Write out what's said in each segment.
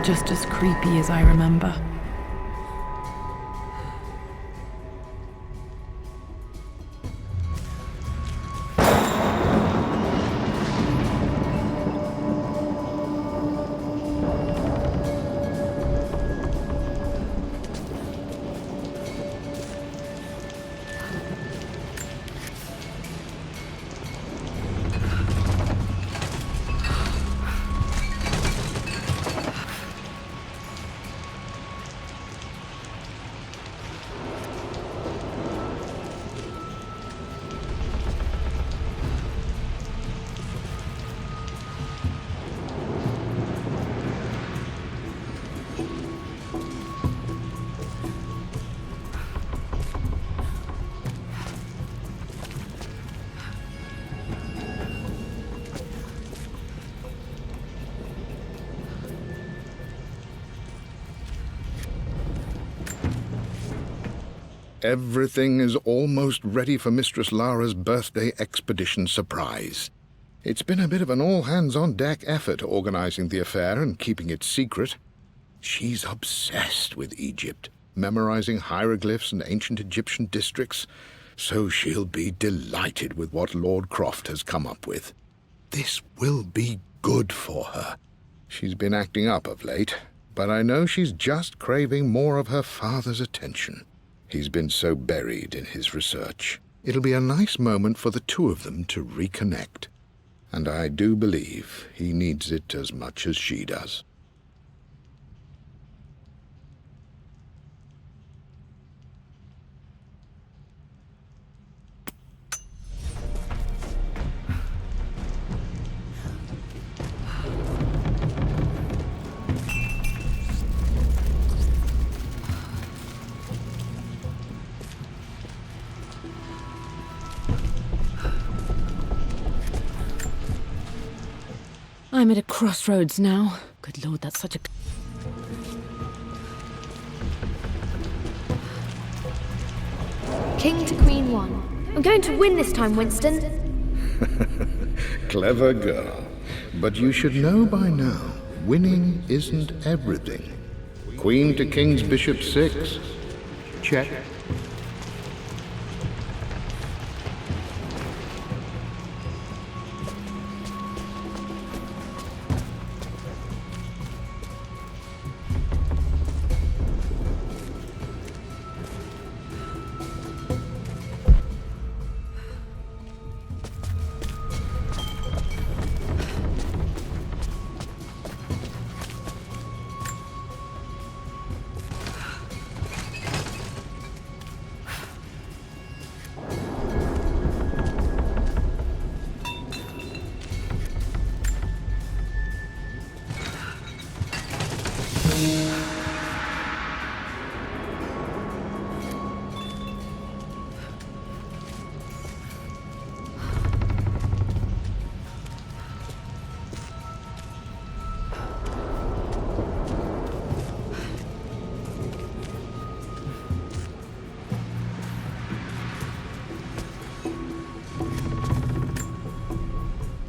just as creepy as I remember. Everything is almost ready for Mistress Lara's birthday expedition surprise. It's been a bit of an all-hands-on-deck effort organizing the affair and keeping it secret. She's obsessed with Egypt, memorizing hieroglyphs and ancient Egyptian districts, so she'll be delighted with what Lord Croft has come up with. This will be good for her. She's been acting up of late, but I know she's just craving more of her father's attention. He's been so buried in his research. It'll be a nice moment for the two of them to reconnect. And I do believe he needs it as much as she does. I'm at a crossroads now. Good lord, that's such a... King to Queen 1. I'm going to win this time, Winston. Clever girl. But you should know by now, winning isn't everything. Queen to King's Bishop 6. Check.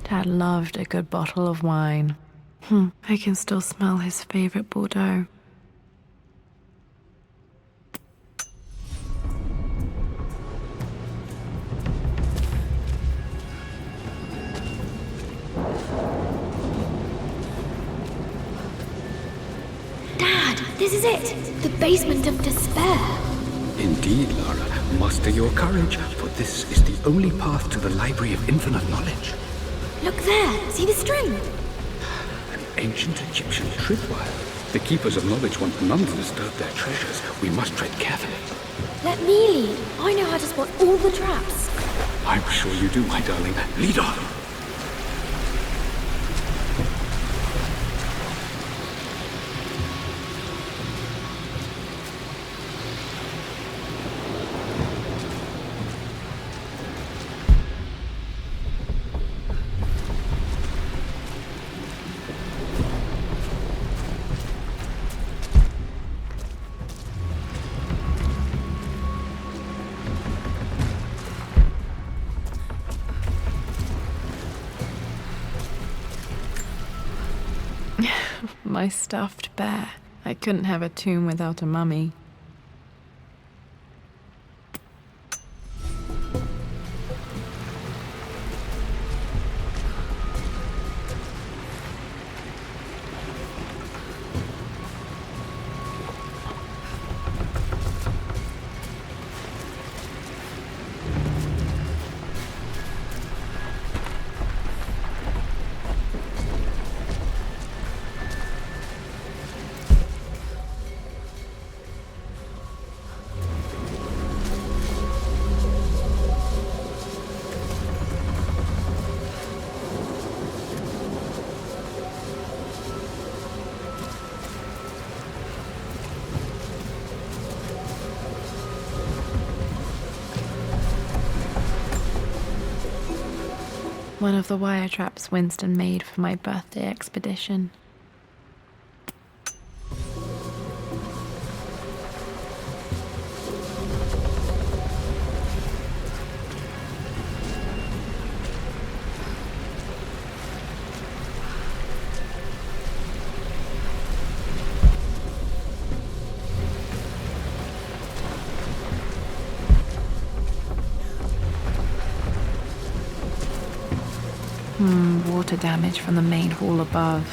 Dad loved a good bottle of wine. I can still smell his favorite Bordeaux. Dad, this is it! The basement of despair! Indeed, Lara. Muster your courage, for this is the only path to the Library of Infinite Knowledge. Look there! See the string? An ancient Egyptian tripwire. The Keepers of Knowledge want none to disturb their treasures. We must tread carefully. Let me lead. I know how to spot all the traps. I'm sure you do, my darling. Lead on! my stuffed bear. I couldn't have a tomb without a mummy. One of the wire traps Winston made for my birthday expedition. Water damage from the main hall above.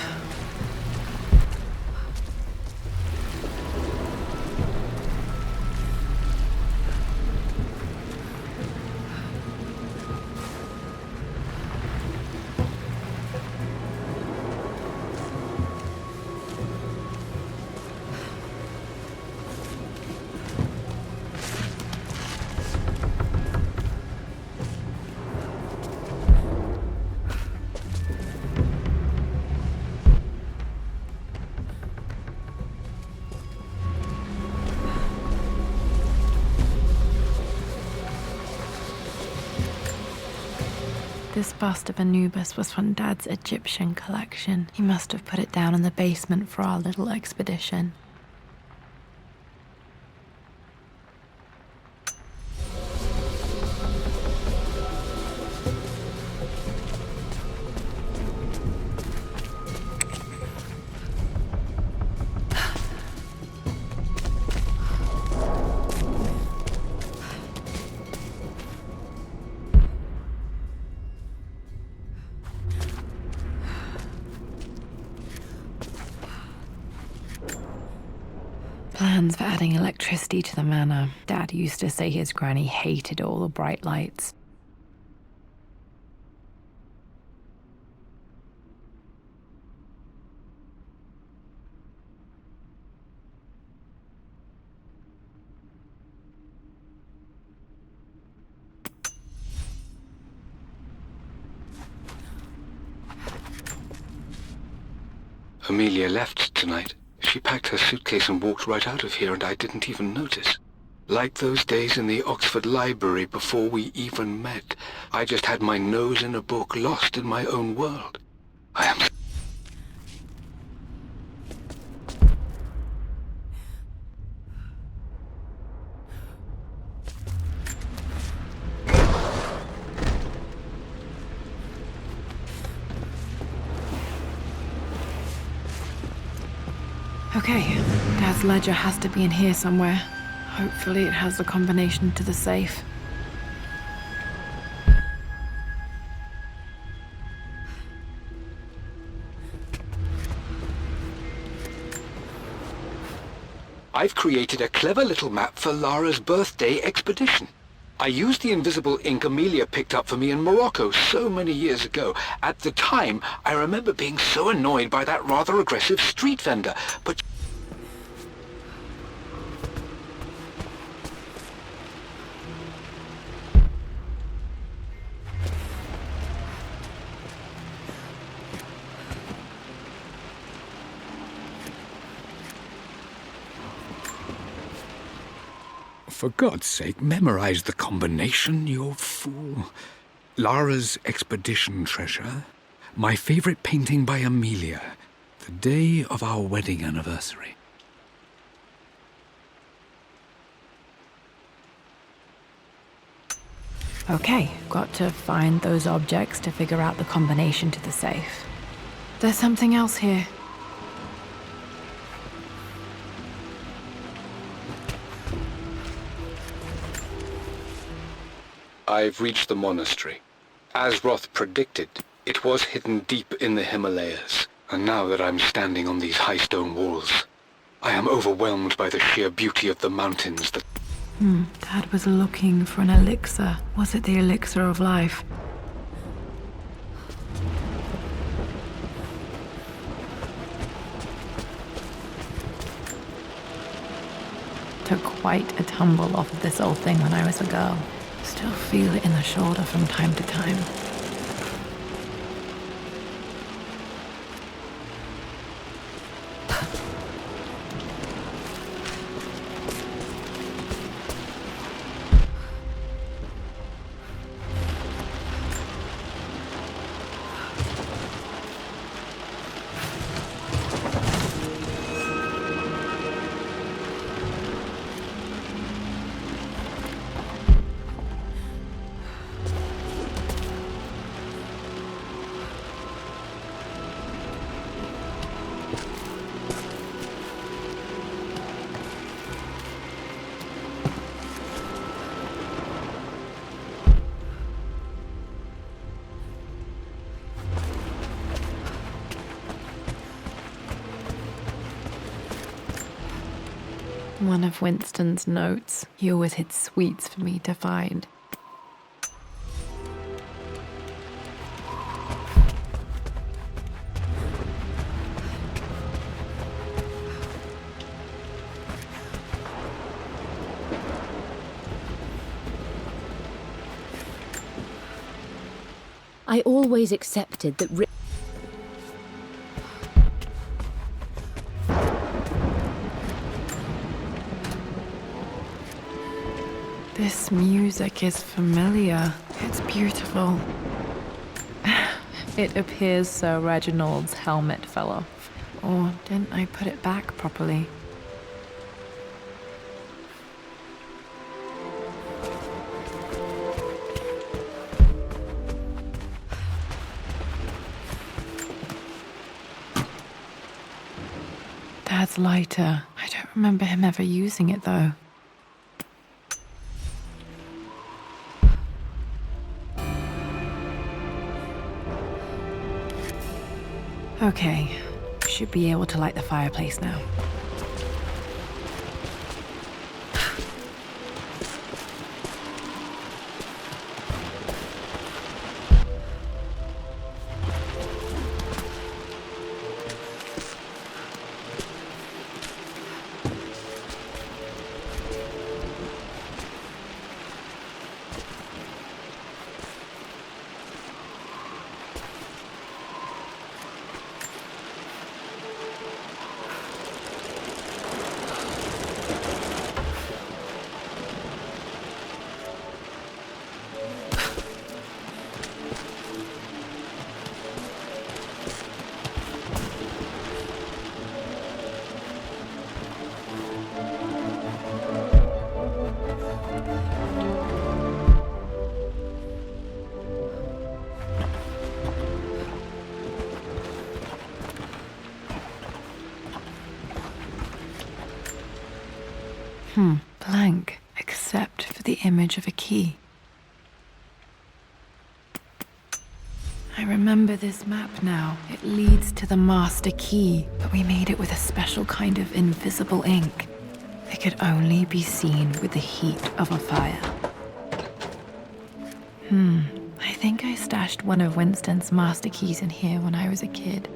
This bust of Anubis was from Dad's Egyptian collection. He must have put it down in the basement for our little expedition. Plans for adding electricity to the manor. Dad used to say his granny hated all the bright lights. Amelia left tonight. She packed her suitcase and walked right out of here, and I didn't even notice. Like those days in the Oxford Library before we even met. I just had my nose in a book, lost in my own world. I am... Okay, Dad's ledger has to be in here somewhere. Hopefully it has the combination to the safe. I've created a clever little map for Lara's birthday expedition. I used the invisible ink Amelia picked up for me in Morocco so many years ago. At the time, I remember being so annoyed by that rather aggressive street vendor, but... For God's sake, memorize the combination, you fool. Lara's expedition treasure, my favorite painting by Amelia, the day of our wedding anniversary. Okay, got to find those objects to figure out the combination to the safe. There's something else here. I've reached the monastery. As Roth predicted, it was hidden deep in the Himalayas, and now that I'm standing on these high stone walls, I am overwhelmed by the sheer beauty of the mountains that... Dad was looking for an elixir. Was it the elixir of life? Took quite a tumble off of this old thing when I was a girl. Still feel it in the shoulder from time to time. One of Winston's notes. He always hid sweets for me to find. I always accepted that This music is familiar. It's beautiful. It appears Sir Reginald's helmet fell off. Or didn't I put it back properly? Dad's lighter. I don't remember him ever using it though. Okay, should be able to light the fireplace now. Blank, except for the image of a key. I remember this map now. It leads to the master key, but we made it with a special kind of invisible ink. It could only be seen with the heat of a fire. I think I stashed one of Winston's master keys in here when I was a kid.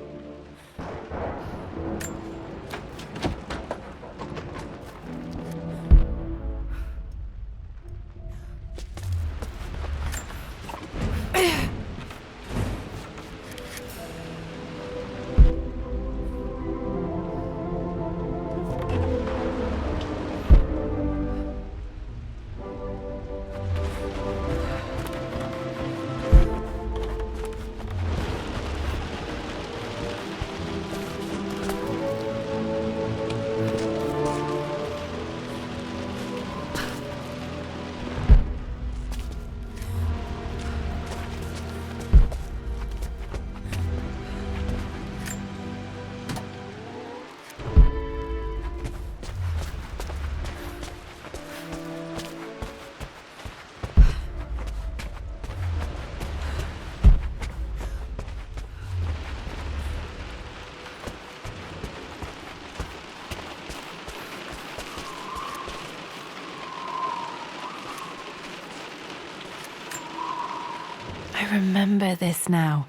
I remember this now.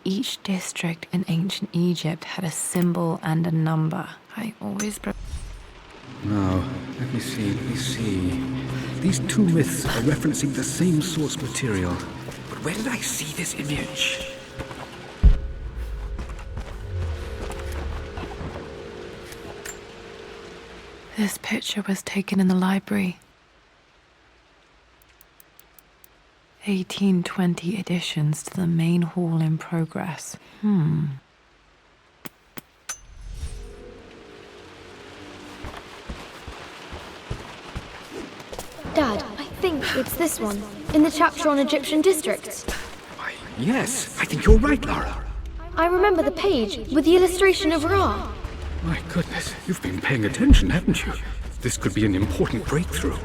Each district in ancient Egypt had a symbol and a number. I always... Now, let me see. These two myths are referencing the same source material. But where did I see this image? This picture was taken in the library. 1820 additions to the main hall in progress. Dad, I think it's this one, in the chapter on Egyptian districts. Why, yes, I think you're right, Lara. I remember the page with the illustration of Ra. My goodness, you've been paying attention, haven't you? This could be an important breakthrough.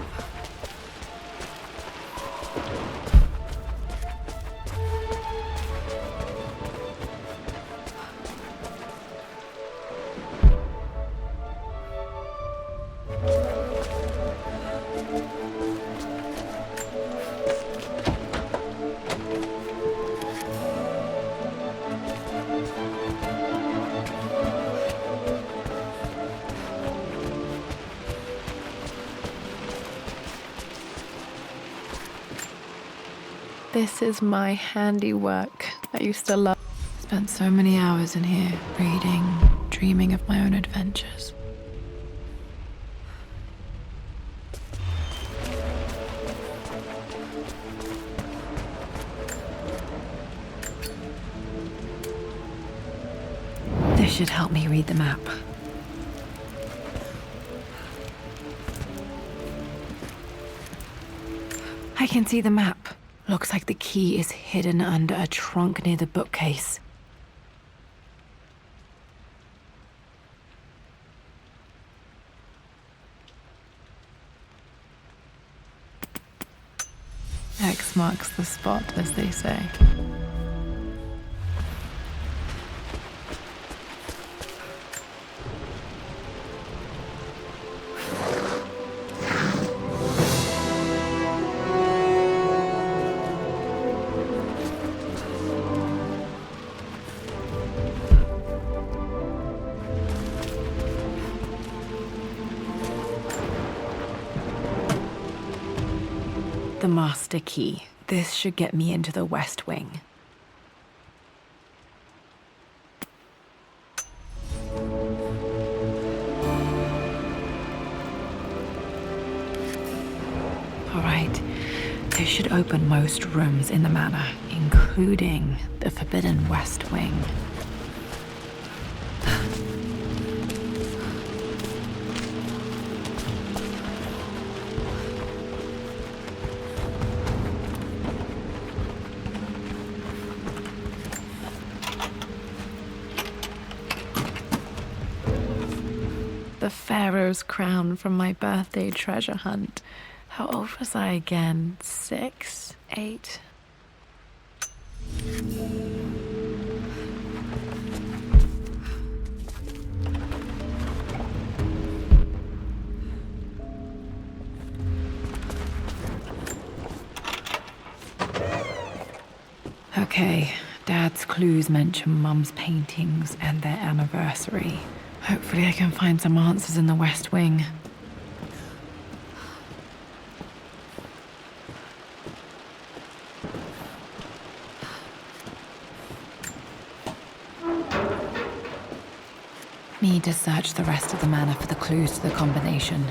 This is my handiwork. I used to love... Spent so many hours in here, reading, dreaming of my own adventures. This should help me read the map. I can see the map. Looks like the key is hidden under a trunk near the bookcase. X marks the spot, as they say. The master key. This should get me into the West Wing. All right. This should open most rooms in the manor, including the forbidden West Wing. The Pharaoh's crown from my birthday treasure hunt. How old was I again? 6? 8? Okay, Dad's clues mention Mum's paintings and their anniversary. Hopefully I can find some answers in the West Wing. Need to search the rest of the manor for the clues to the combination.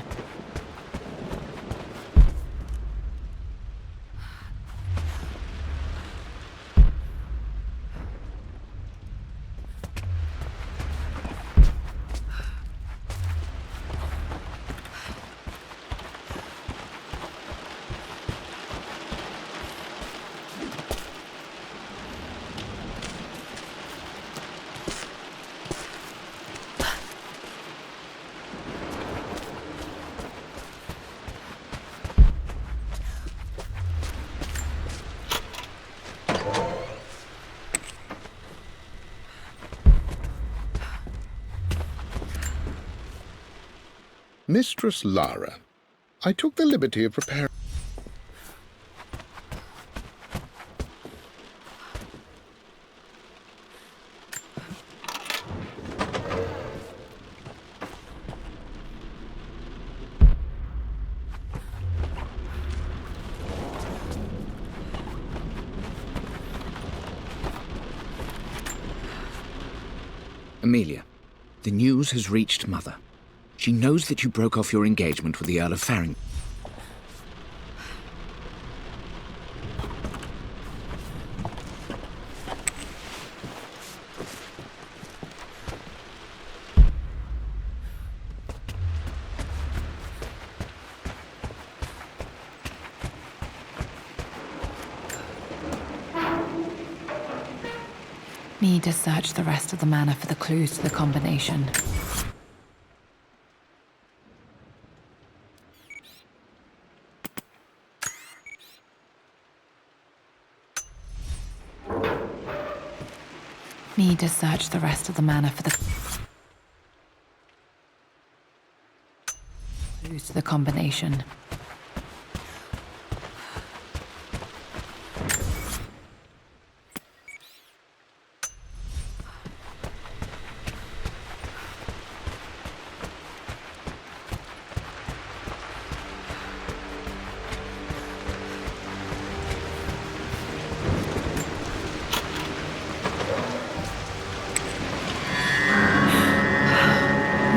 Mistress Lara, I took the liberty of preparing... Amelia, the news has reached Mother. She knows that you broke off your engagement with the Earl of Farrington. Need to search the rest of the manor for the clues to the combination. Need to search the rest of the manor for the clues to the combination.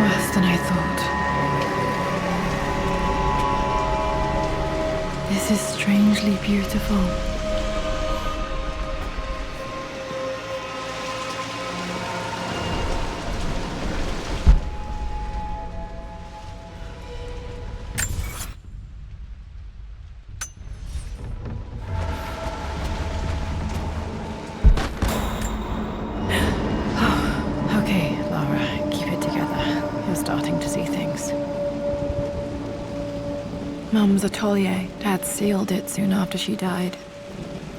Worse than I thought. This is strangely beautiful. Okay, Laura, keep it together. You're starting to see things. Mum's atelier. Dad sealed it soon after she died.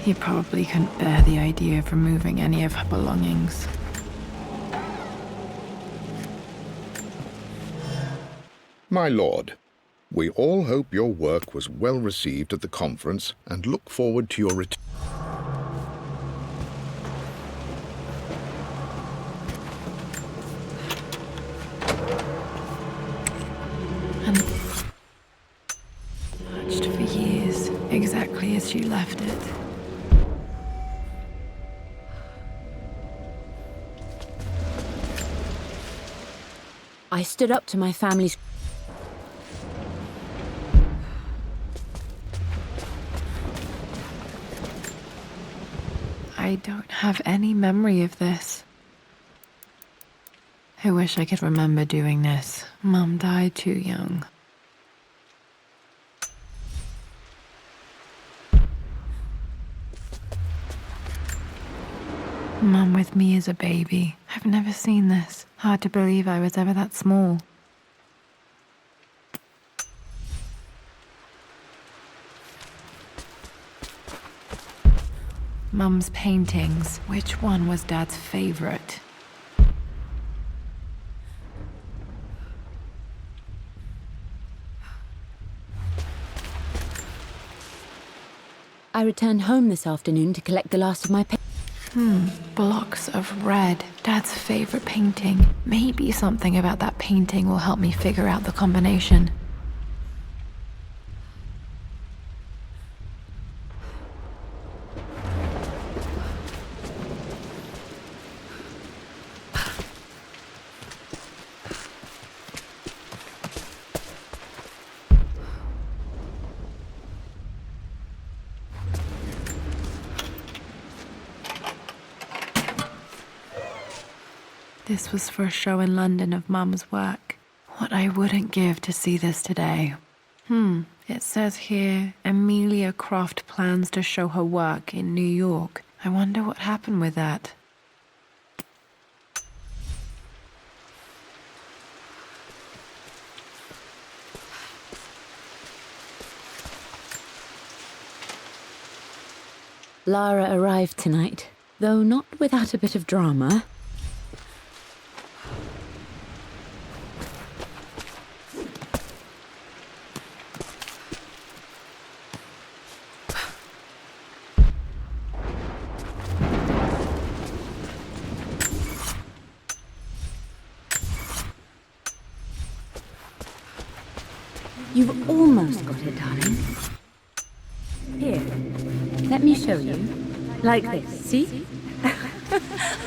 He probably couldn't bear the idea of removing any of her belongings. My lord, we all hope your work was well received at the conference and look forward to your return. Touched for years, exactly as she left it. I stood up to my family's... I don't have any memory of this. I wish I could remember doing this. Mum died too young. Mum with me as a baby. I've never seen this. Hard to believe I was ever that small. Mum's paintings. Which one was Dad's favorite? I returned home this afternoon to collect the last of my paintings. Blocks of red. Dad's favorite painting. Maybe something about that painting will help me figure out the combination. This was for a show in London of Mum's work. What I wouldn't give to see this today. It says here, Amelia Croft plans to show her work in New York. I wonder what happened with that. Lara arrived tonight, though not without a bit of drama. You've almost got it, darling. Here, let me show you. Like this, see?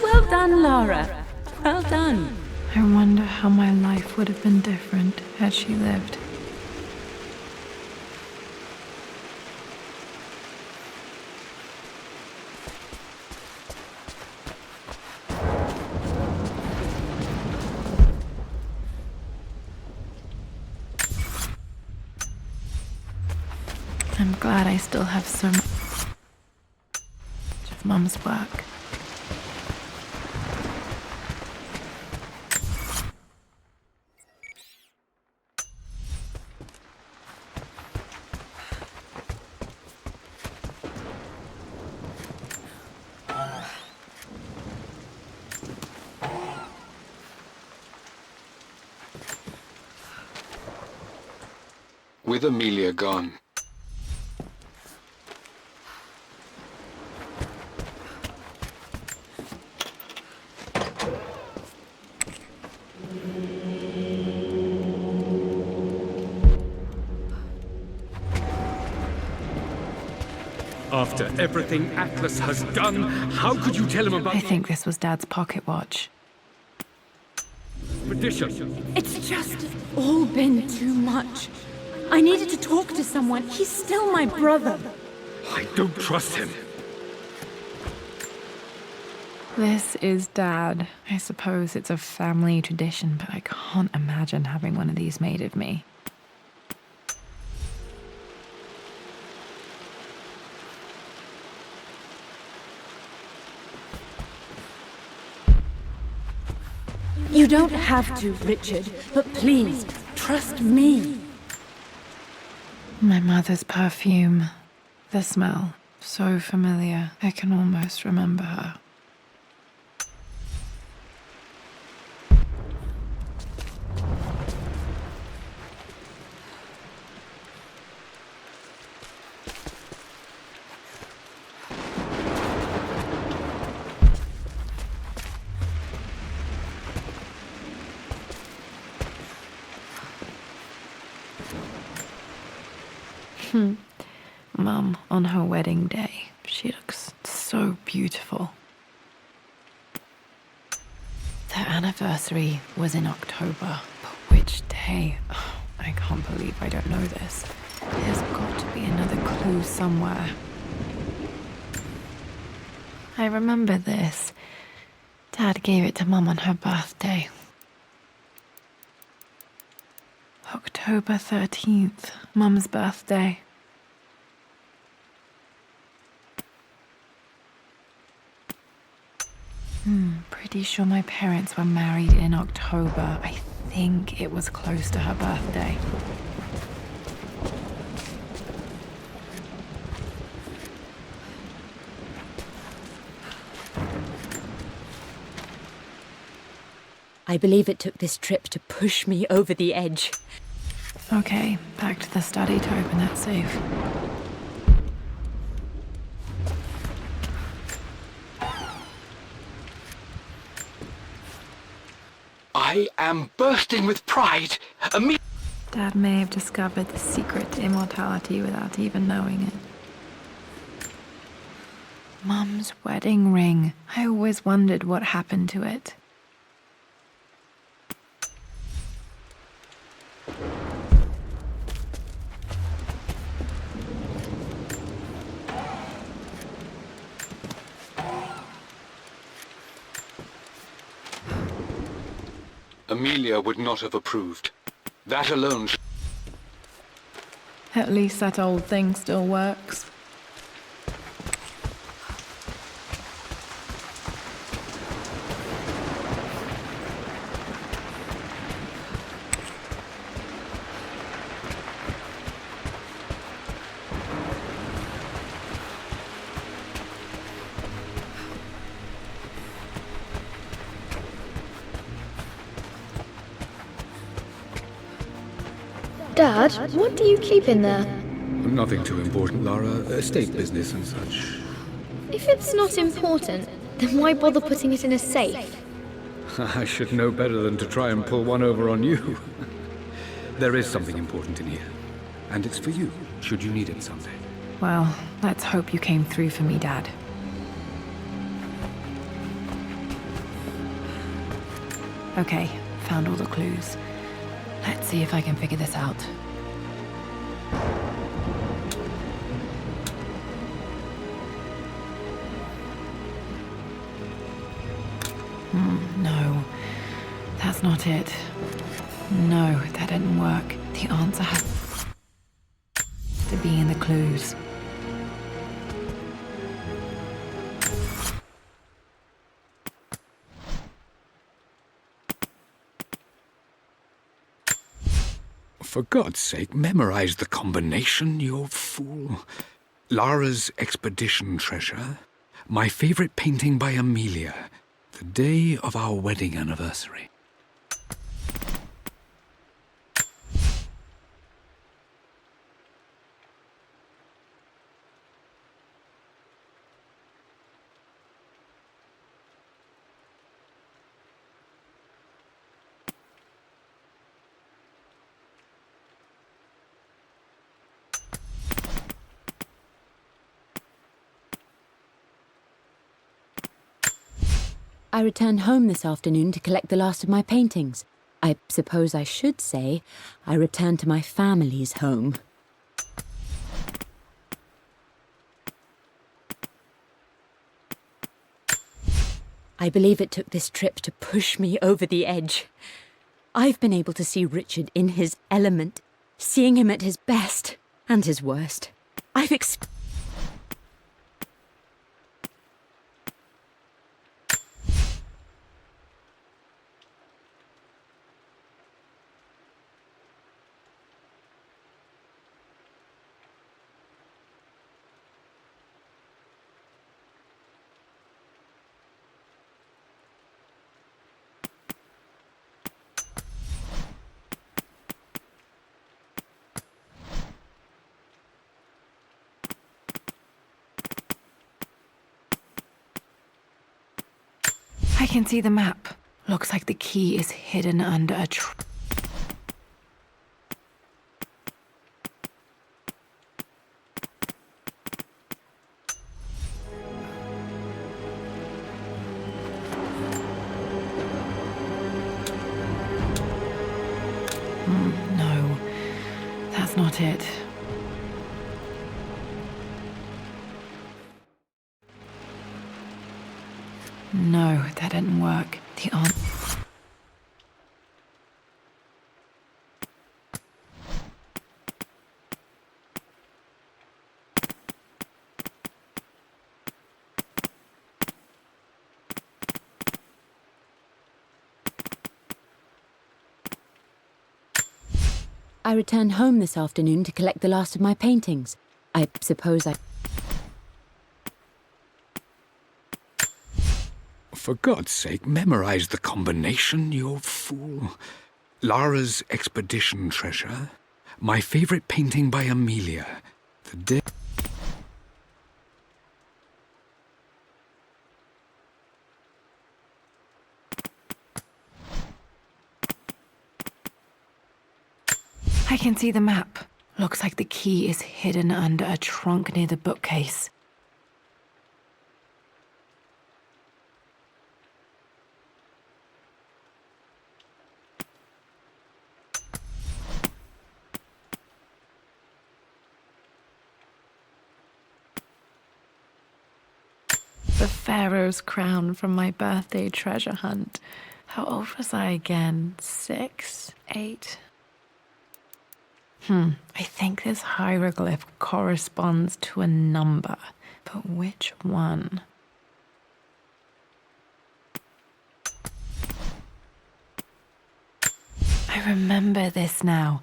Well done, Lara. Well done. I wonder how my life would have been different had she lived. I'm glad I still have so much of Mum's work. With Amelia gone, After everything Atlas has done, how could you tell him about I think this was Dad's pocket watch. the expedition? It's just all been too much. I needed to talk to someone. He's still my brother. I don't trust him. This is Dad. I suppose it's a family tradition, but I can't imagine having one of these made of me. You don't have to, Richard, but please, trust me. My mother's perfume. The smell. So familiar. I can almost remember her. Mum, on her wedding day, she looks so beautiful. Their anniversary was in October, but which day? Oh, I can't believe I don't know this. There's got to be another clue somewhere. I remember this. Dad gave it to Mum on her birthday. October 13th, Mum's birthday. Pretty sure my parents were married in October. I think it was close to her birthday. I believe it took this trip to push me over the edge. Okay, back to the study to open that safe. I am bursting with pride. Dad may have discovered the secret to immortality without even knowing it. Mum's wedding ring. I always wondered what happened to it. Amelia would not have approved. That alone. At least that old thing still works. Dad, what do you keep in there? Nothing too important, Lara. Estate business and such. If it's not important, then why bother putting it in a safe? I should know better than to try and pull one over on you. There is something important in here. And it's for you, should you need it someday. Well, let's hope you came through for me, Dad. Okay, found all the clues. Let's see if I can figure this out. No, that's not it. No, that didn't work. The answer has to be in the clues. For God's sake, memorize the combination, you fool. Lara's expedition treasure, my favorite painting by Amelia, the day of our wedding anniversary. I returned home this afternoon to collect the last of my paintings. I suppose I should say I returned to my family's home. I believe it took this trip to push me over the edge. I've been able to see Richard in his element, seeing him at his best and his worst. I can see the map. Looks like the key is hidden under a No, that's not it. No, that didn't work. The answer. I returned home this afternoon to collect the last of my paintings. I suppose I... For God's sake, memorize the combination, you fool. Lara's expedition treasure, my favorite painting by Amelia, the day... I can see the map. Looks like the key is hidden under a trunk near the bookcase. The Pharaoh's crown from my birthday treasure hunt. How old was I again? 6? 8? I think this hieroglyph corresponds to a number, but which one? I remember this now.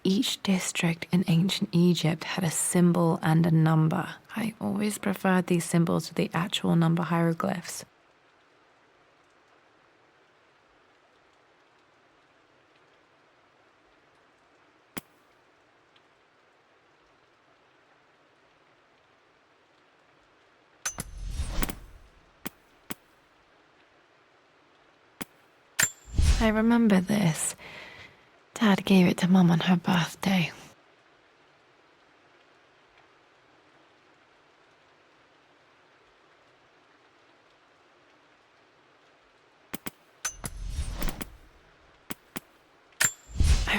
Each district in ancient Egypt had a symbol and a number. I always preferred these symbols to the actual number hieroglyphs. I remember this. Dad gave it to Mum on her birthday.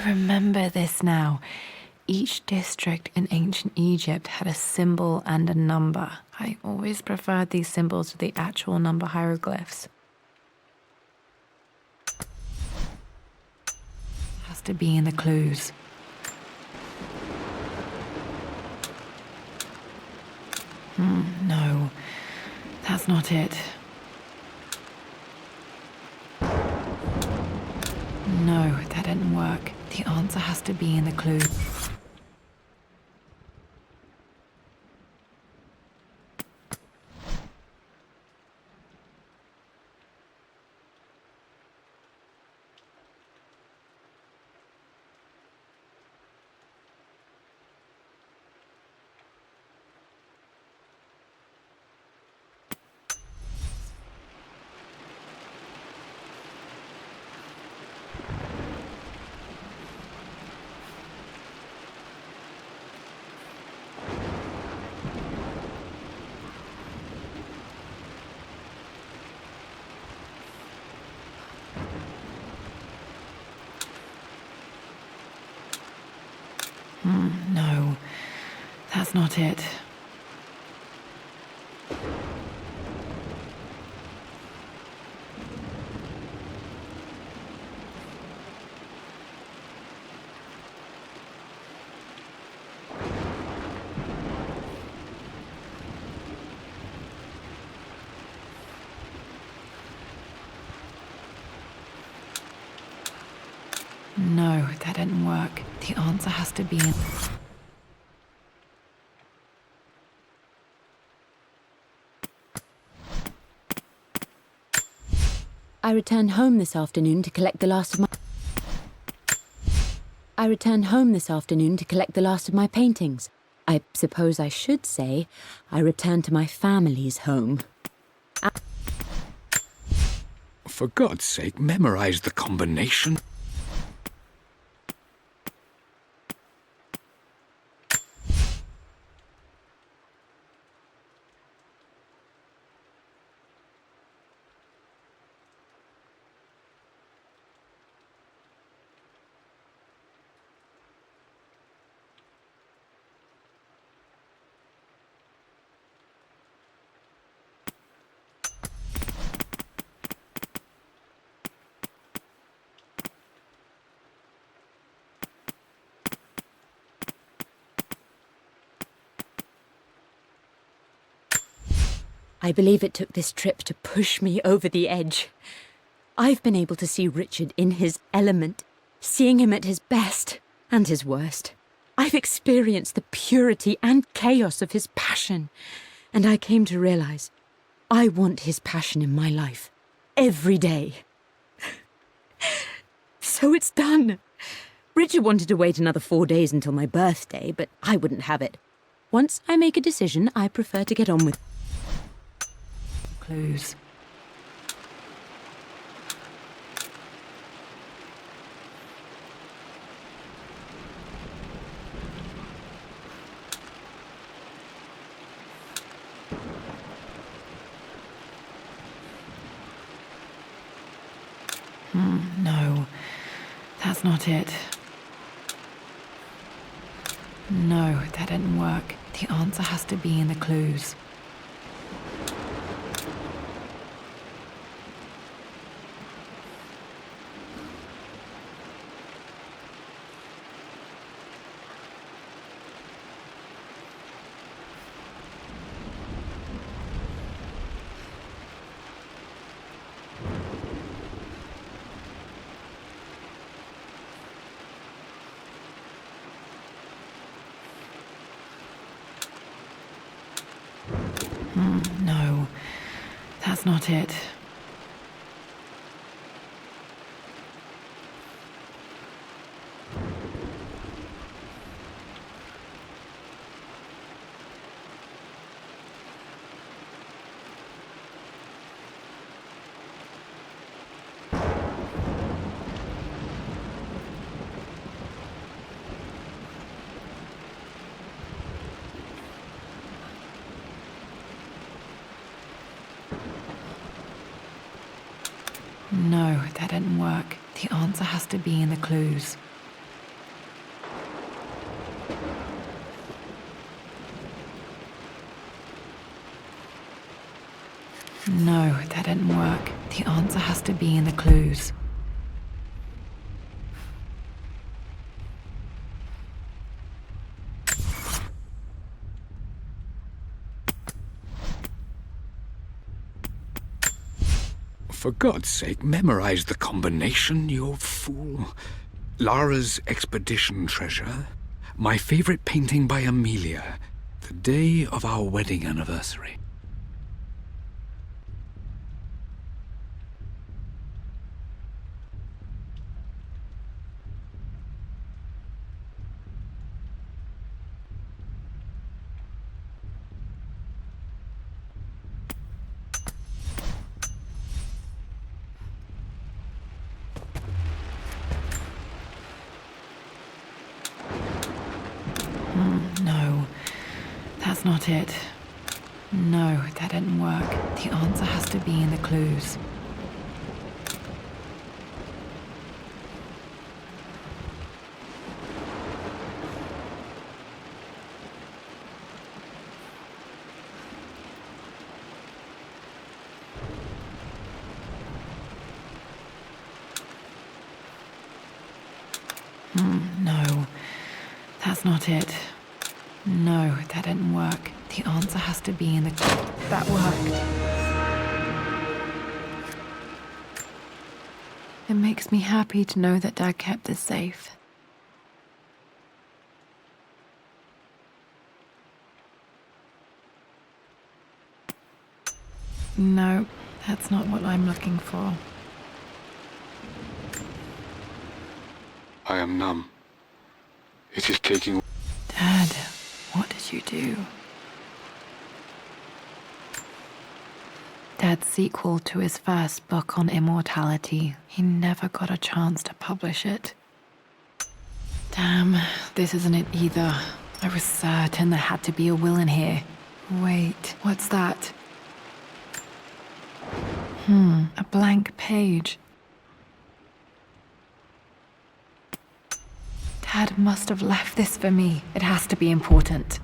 I remember this now. Each district in ancient Egypt had a symbol and a number. I always preferred these symbols to the actual number hieroglyphs. Has to be in the clues. No, that's not it. No, that didn't work. The answer has to be in the clues. No, that's not it. No, that didn't work. The answer has to be in... I returned home this afternoon to collect the last of my paintings. I suppose I should say I returned to my family's home. For God's sake, memorize the combination. I believe it took this trip to push me over the edge. I've been able to see Richard in his element, seeing him at his best and his worst. I've experienced the purity and chaos of his passion, and I came to realize I want his passion in my life every day. So it's done. Richard wanted to wait another 4 days until my birthday, but I wouldn't have it. Once I make a decision, I prefer to get on with clues. No, that's not it. No, that didn't work. The answer has to be in the clues. No, that's not it. No, that didn't work. The answer has to be in the clues. No, that didn't work. The answer has to be in the clues. For God's sake, memorize the combination, you fool. Lara's expedition treasure. My favorite painting by Amelia. The day of our wedding anniversary. No, that's not it. No, that didn't work. The answer has to be in the clues. No, that's not it. No, that didn't work. The answer has to be in the... That worked. It makes me happy to know that Dad kept this safe. No, that's not what I'm looking for. I am numb. It is taking... Dad, what did you do? Dad's sequel to his first book on immortality. He never got a chance to publish it. Damn, this isn't it either. I was certain there had to be a will in here. Wait, what's that? A blank page. Dad must have left this for me. It has to be important.